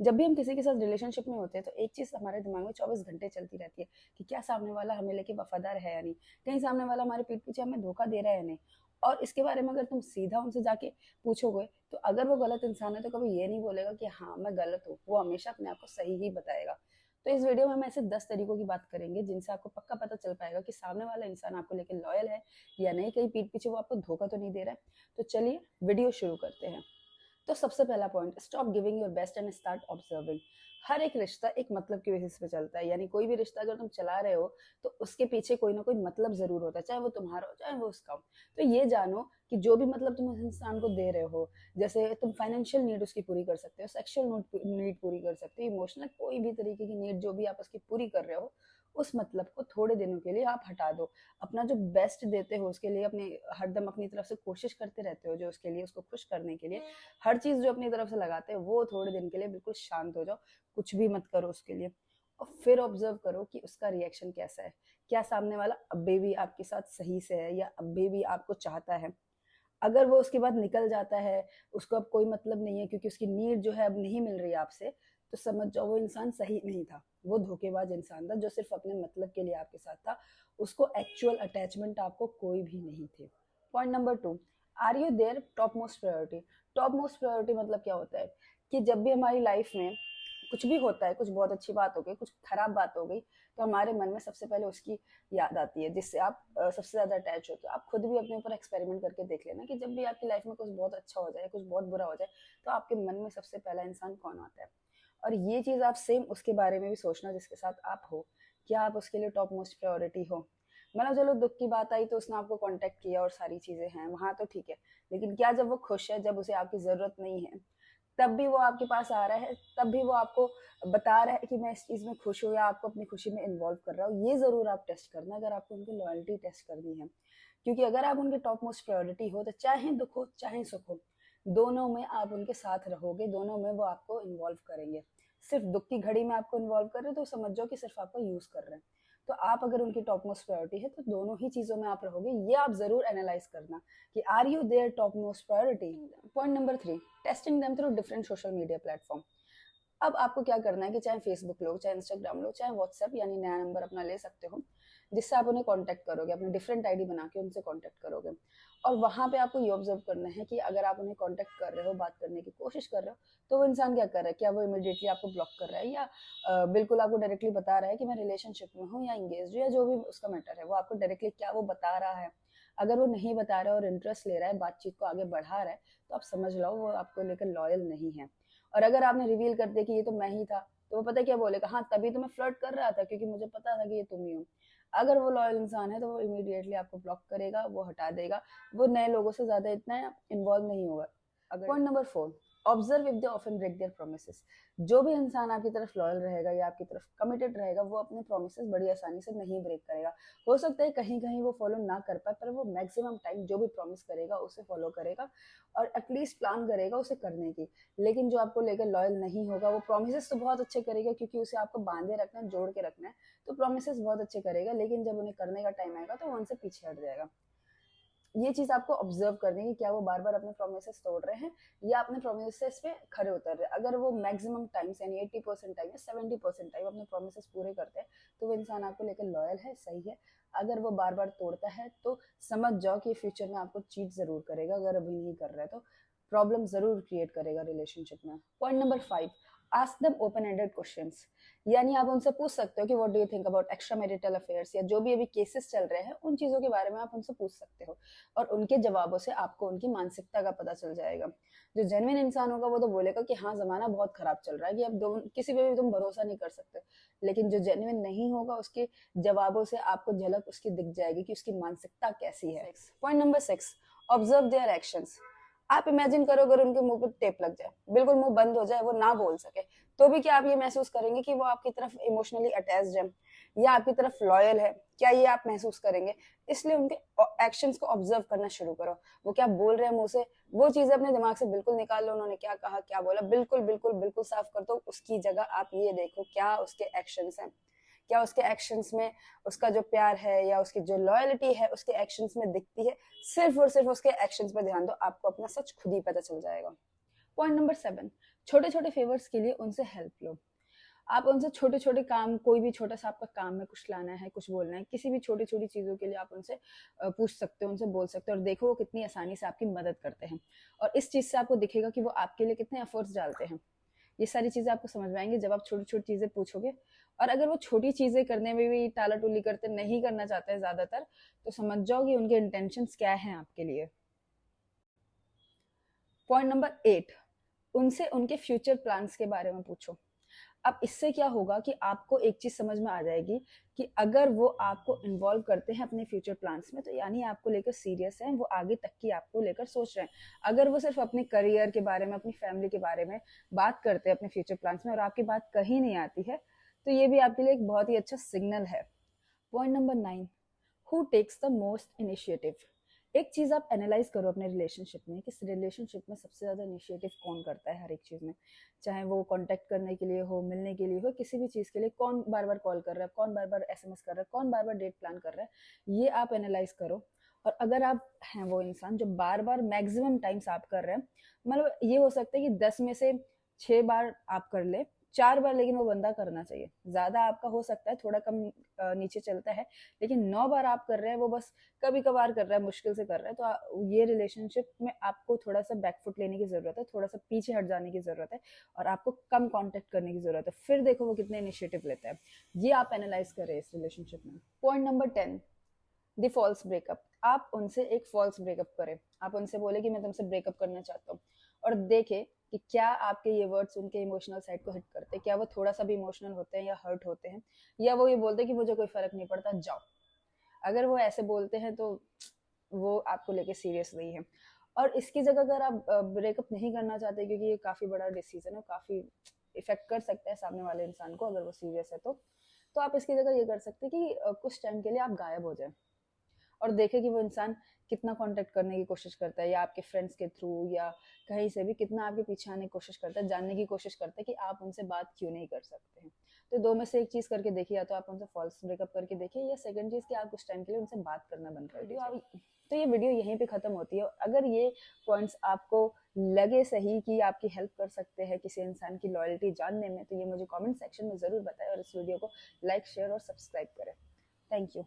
जब भी हम किसी के साथ रिलेशनशिप में होते हैं तो एक चीज हमारे दिमाग में 24 घंटे चलती रहती है कि क्या सामने वाला हमें लेके वफादार है या नहीं, कहीं सामने वाला हमारे पीठ पीछे हमें धोखा दे रहा है या नहीं। और इसके बारे में अगर तुम सीधा उनसे जाके पूछोगे तो अगर वो गलत इंसान है तो कभी ये नहीं बोलेगा कि हाँ मैं गलत हूँ, वो हमेशा अपने आप को सही ही बताएगा। तो इस वीडियो में हम ऐसे 10 तरीकों की बात करेंगे जिनसे आपको पक्का पता चल पाएगा कि सामने वाला इंसान आपको लेके लॉयल है या नहीं, कहीं पीठ पीछे वो आपको धोखा तो नहीं दे रहा है। तो चलिए वीडियो शुरू करते हैं। तो सबसे पहला point, stop giving your best and start observing. हर एक रिश्ता एक मतलब की बेसिस पे चलता है, यानी कोई भी रिश्ता अगर तुम चला रहे हो तो उसके पीछे कोई ना कोई मतलब जरूर होता है, चाहे वो तुम्हारा हो चाहे वो उसका हो। तो ये जानो कि जो भी मतलब तुम उस इंसान को दे रहे हो, जैसे तुम फाइनेंशियल नीड उसकी पूरी कर सकते हो, सेक्सुअल नीड पूरी कर सकते हो, इमोशनल कोई भी तरीके की नीड जो भी आप उसकी पूरी कर रहे हो, उस मतलब को थोड़े दिनों के लिए आप हटा दो। अपना जो बेस्ट देते हो उसके लिए अपने हरदम अपनी तरफ से कोशिश करते रहते हो, जो उसके लिए उसको खुश करने के लिए हर चीज जो अपनी तरफ से लगाते हैं, वो थोड़े दिन के लिए बिल्कुल शांत हो जाओ, कुछ भी मत करो उसके लिए। और फिर ऑब्जर्व करो कि उसका रिएक्शन कैसा है। क्या सामने वाला अभी भी आपके साथ सही से है या अभी भी आपको चाहता है। अगर वो उसके बाद निकल जाता है, उसको अब कोई मतलब नहीं है क्योंकि उसकी नीड जो है अब नहीं मिल रही है आपसे, तो समझ जाओ वो इंसान सही नहीं था, वो धोखेबाज इंसान था जो सिर्फ अपने मतलब के लिए आपके साथ था। उसको एक्चुअल अटैचमेंट आपको कोई भी नहीं थी। Point number 2, are you their top most priority. Top most priority मतलब क्या होता है कि जब भी हमारी लाइफ में कुछ भी होता है, कुछ बहुत अच्छी बात हो गई, कुछ खराब बात हो गई, तो हमारे मन में सबसे पहले उसकी याद आती है जिससे आप सबसे ज्यादा अटैच होते हो। आप खुद भी अपने ऊपर एक्सपेरिमेंट करके देख लेना कि जब भी आपकी लाइफ में कुछ बहुत अच्छा हो जाए, कुछ बहुत बुरा हो जाए, तो आपके मन में सबसे पहला इंसान कौन आता है। और ये चीज आप सेम उसके बारे में भी सोचना जिसके साथ आप हो। क्या आप उसके लिए टॉप मोस्ट प्रायोरिटी हो। मतलब चलो दुख की बात आई तो उसने आपको कांटेक्ट किया और सारी चीजें हैं वहां, तो ठीक है। लेकिन क्या जब वो खुश है, जब उसे आपकी जरूरत नहीं है, तब भी वो आपके पास आ रहा है, तब भी वो आपको बता रहा है कि मैं इस चीज में खुश हूँ, या आपको अपनी खुशी में इन्वॉल्व कर रहा हूँ, ये जरूर आप टेस्ट करना अगर आपको उनकी लॉयल्टी टेस्ट करनी है। क्योंकि अगर आप उनके टॉप मोस्ट प्रायोरिटी हो तो चाहे दुख हो चाहे सुख हो, दोनों में आप उनके साथ रहोगे, दोनों में वो आपको इन्वॉल्व करेंगे। सिर्फ दुख की घड़ी में आपको इन्वॉल्व कर रहे हो तो समझ जाओ कि सिर्फ आपको यूज कर रहे हैं। तो आप अगर उनकी टॉप मोस्ट प्रायोरिटी है तो दोनों ही चीजों में आप रहोगे, ये आप जरूर एनालाइज करना कि are you their top most priority. Point number 3, testing them through different social media platform. अब आपको क्या करना है कि चाहे फेसबुक लो, चाहे इंस्टाग्राम लो, चाहे व्हाट्सएप, यानी नया नंबर अपना ले सकते हो जिससे आप उन्हें कांटेक्ट करोगे, अपने डिफरेंट आईडी बना के उनसे कांटेक्ट करोगे। और वहां पे आपको ये ऑब्जर्व करना है कि अगर आप उन्हें कांटेक्ट कर रहे हो, बात करने की कोशिश कर रहे हो, तो वो इंसान क्या कर रहा है। क्या वो इमिडिएटली आपको ब्लॉक कर रहा है, या बिल्कुल आपको डायरेक्टली बता रहा है कि मैं रिलेशनशिप में हूँ या इंगेज हूँ, या जो भी उसका मैटर है वो आपको डायरेक्टली क्या वो बता रहा है। अगर वो नहीं बता रहा है और इंटरेस्ट ले रहा है, बातचीत को आगे बढ़ा रहा है, तो आप समझ लो वो आपको लेकर लॉयल नहीं है। और अगर आपने रिवील कर दिया कि ये तो मैं ही था, तो वो पता क्या बोलेगा, हाँ तभी तो मैं फ्लर्ट कर रहा था क्योंकि मुझे पता था कि ये तुम ही हो। अगर वो लॉयल इंसान है तो वो इमीडिएटली आपको ब्लॉक करेगा, वो हटा देगा, वो नए लोगों से ज्यादा इतना इन्वॉल्व नहीं होगा। अगर point number 4, observe if they often break their promises. जो भी इंसान आपकी तरफ लॉयल रहेगा या आपकी तरफ कमिटेड रहेगा, वो अपने प्रोमिसेस बड़ी आसानी से नहीं ब्रेक करेगा। हो सकता है कहीं कहीं वो फॉलो ना कर पाए, पर वो मैक्सिमम टाइम जो भी प्रॉमिस करेगा उसे फॉलो करेगा और एटलीस्ट प्लान करेगा उसे करने की। लेकिन जो आपको लेकर लॉयल नहीं होगा, वो प्रोमिस तो बहुत अच्छे करेगा क्योंकि उसे आपको बांधे रखना है, जोड़ के रखना है, तो प्रोमिस बहुत अच्छे करेगा, लेकिन जब उन्हें करने का टाइम आएगा तो वो उनसे पीछे हट जाएगा। ये चीज आपको ऑब्जर्व करनी है कि क्या वो बार बार अपने प्रोमिस तोड़ रहे हैं या अपने प्रोमिस पे खरे उतर रहे हैं। अगर वो मैक्सिमम टाइम्स यानी 80% टाइम या 70% टाइम अपने प्रोमिस पूरे करते हैं, तो वो इंसान आपको लेकर लॉयल है, सही है। अगर वो बार बार तोड़ता है तो समझ जाओ कि फ्यूचर में आपको चीट जरूर करेगा, अगर अभी नहीं कर रहा है तो प्रॉब्लम जरूर क्रिएट करेगा रिलेशनशिप में। Point number 5, ask them open ended questions. यानी आप उनसे पूछ सकते हो कि what do you think about extra marital affairs, या जो भी अभी केसेस चल रहे हैं उन चीजों के बारे में आप उनसे पूछ सकते हो। और उनके जवाबों से आपको उनकी मानसिकता का पता चल जाएगा। जो जेन्युइन इंसान होगा वो तो बोलेगा कि हाँ जमाना बहुत खराब चल रहा है, कि अब किसी पे भी तुम भरोसा नहीं कर सकते। लेकिन जो जेन्युइन नहीं होगा उसके जवाबों से आपको झलक उसकी दिख जाएगी कि उसकी मानसिकता कैसी है। Point number 6, observe their actions. आप इमेजिन करो अगर उनके मुंह पे टेप लग जाए, बिल्कुल मुंह बंद हो जाए, वो ना बोल सके, तो भी क्या आप ये महसूस करेंगे कि वो आपकी तरफ इमोशनली अटैच्ड है या आपकी तरफ लॉयल है? क्या ये आप महसूस करेंगे? इसलिए उनके एक्शंस को ऑब्जर्व करना शुरू करो। वो क्या बोल रहे हैं मुंह से, वो चीजें अपने दिमाग से बिल्कुल निकाल लो, उन्होंने क्या कहा क्या बोला, बिल्कुल बिल्कुल बिल्कुल साफ कर दो। उसकी जगह आप ये देखो क्या उसके एक्शंस हैं, क्या उसके एक्शंस में उसका जो प्यार है या उसकी जो लॉयल्टी है उसके एक्शंस में दिखती है। सिर्फ और सिर्फ उसके एक्शंस पर ध्यान दो, आपको अपना सच खुद ही पता चल जाएगा। पॉइंट नंबर 7, छोटे छोटे फेवर्स के लिए उनसे हेल्प लो। आप उनसे छोटे छोटे काम, कोई भी छोटा सा आपका काम है, कुछ लाना है, कुछ बोलना है, किसी भी छोटी छोटी चीज़ों के लिए आप उनसे पूछ सकते हो, उनसे बोल सकते हो, और देखो वो कितनी आसानी से आपकी मदद करते हैं। और इस चीज़ से आपको दिखेगा कि वो आपके लिए कितने एफर्ट्स डालते हैं। ये सारी चीज़ें आपको समझ में आएंगी जब आप छोटी छोटी चीज़ें पूछोगे। और अगर वो छोटी चीज़ें करने में भी टाला टूली करते, नहीं करना चाहते हैं ज़्यादातर, तो समझ जाओ कि उनके इंटेंशंस क्या हैं आपके लिए। पॉइंट नंबर 8, उनसे उनके फ्यूचर प्लान्स के बारे में पूछो। अब इससे क्या होगा कि आपको एक चीज समझ में आ जाएगी कि अगर वो आपको इन्वॉल्व करते हैं अपने फ्यूचर प्लान्स में, तो यानी आपको लेकर सीरियस हैं, वो आगे तक की आपको लेकर सोच रहे हैं। अगर वो सिर्फ अपने करियर के बारे में, अपनी फैमिली के बारे में बात करते हैं अपने फ्यूचर प्लान्स में, और आपकी बात कहीं नहीं आती है, तो ये भी आपके लिए एक बहुत ही अच्छा सिग्नल है। Point number 9, who takes the most initiative. एक चीज आप एनालाइज करो अपने रिलेशनशिप में, कि रिलेशनशिप में सबसे ज्यादा इनिशिएटिव कौन करता है हर एक चीज में। चाहे वो कांटेक्ट करने के लिए हो, मिलने के लिए हो, किसी भी चीज के लिए कौन बार बार कॉल कर रहा है, कौन बार बार एसएमएस कर रहा है, कौन बार बार डेट प्लान कर रहा है, ये आप एनालाइज करो। और अगर आप हैं वो इंसान जो बार बार मैक्सिमम टाइम्स आप कर रहे हैं, मतलब ये हो सकता है कि 10 में से 6 बार आप कर ले, 4 बार लेकिन वो बंदा करना चाहिए। ज्यादा आपका हो सकता है, थोड़ा कम नीचे चलता है, लेकिन 9 बार आप कर रहे हैं, वो बस कभी कभार कर रहा है, मुश्किल से कर रहा है, तो ये रिलेशनशिप में आपको थोड़ा सा बैकफुट लेने की जरूरत है, थोड़ा सा पीछे हट जाने की जरूरत है, और आपको कम कांटेक्ट करने की जरूरत है। फिर देखो वो कितने इनिशिएटिव लेता है, ये आप एनालाइज करें इस रिलेशनशिप में। Point number 10, the false breakup. आप उनसे एक फॉल्स ब्रेकअप करें। आप उनसे बोले कि मैं तुमसे ब्रेकअप करना चाहता हूँ, और देखे कि क्या आपके ये वर्ड्स उनके इमोशनल साइड को हिट करते हैं, क्या वो थोड़ा सा भी इमोशनल होते हैं या हर्ट होते हैं, या वो ये बोलते हैं कि मुझे कोई फर्क नहीं पड़ता, जाओ। अगर वो ऐसे बोलते हैं तो वो आपको लेके सीरियस नहीं है। और इसकी जगह अगर आप ब्रेकअप नहीं करना चाहते, क्योंकि ये काफी बड़ा डिसीजन है, काफी इफेक्ट कर सकता है सामने वाले इंसान को अगर वो सीरियस है, तो आप इसकी जगह ये कर सकते हैं कि कुछ टाइम के लिए आप गायब हो जाए, और देखें कि वो इंसान कितना कांटेक्ट करने की कोशिश करता है, या आपके फ्रेंड्स के थ्रू या कहीं से भी कितना आपके पीछे आने की कोशिश करता है, जानने की कोशिश करता है कि आप उनसे बात क्यों नहीं कर सकते हैं। तो दो में से एक चीज करके देखिए, या तो आप उनसे फॉल्स ब्रेकअप करके देखिए, या सेकंड चीज कि आप कुछ टाइम के लिए उनसे बात करना बंद कर दीजिए। तो ये वीडियो यहीं पे खत्म होती है। अगर ये पॉइंट्स आपको लगे सही कि आपकी हेल्प कर सकते हैं किसी इंसान की लॉयल्टी जानने में, तो ये मुझे कमेंट सेक्शन में जरूर बताएं, और इस वीडियो को लाइक, शेयर और सब्सक्राइब करें। Thank you.